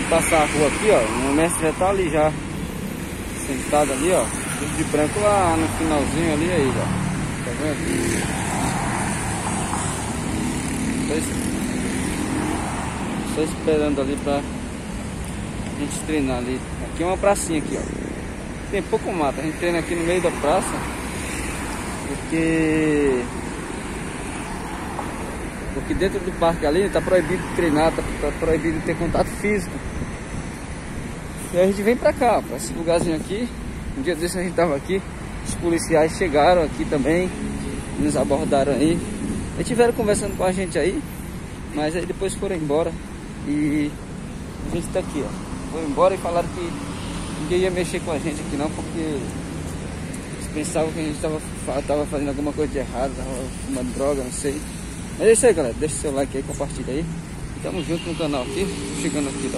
passar a rua aqui, ó. O mestre já tá ali já, sentado ali, ó. Tudo de branco lá no finalzinho ali, aí, ó. Tá vendo? Só esperando ali pra gente treinar ali. Aqui é uma pracinha aqui, ó. Tem pouco mato, a gente treina aqui no meio da praça. Porque dentro do parque ali tá proibido treinar, tá proibido ter contato físico. E a gente vem pra cá, pra esse lugarzinho aqui. Um dia desse a gente tava aqui, os policiais chegaram aqui também, nos abordaram aí. Eles estiveram conversando com a gente aí, mas aí depois foram embora. E a gente tá aqui, ó. Foram embora e falaram que ninguém ia mexer com a gente aqui não, porque eles pensavam que a gente tava fazendo alguma coisa de errado, tava fumando droga, não sei. Mas é isso aí, galera. Deixa o seu like aí, compartilha aí. E tamo junto no canal aqui, chegando aqui, tá bom?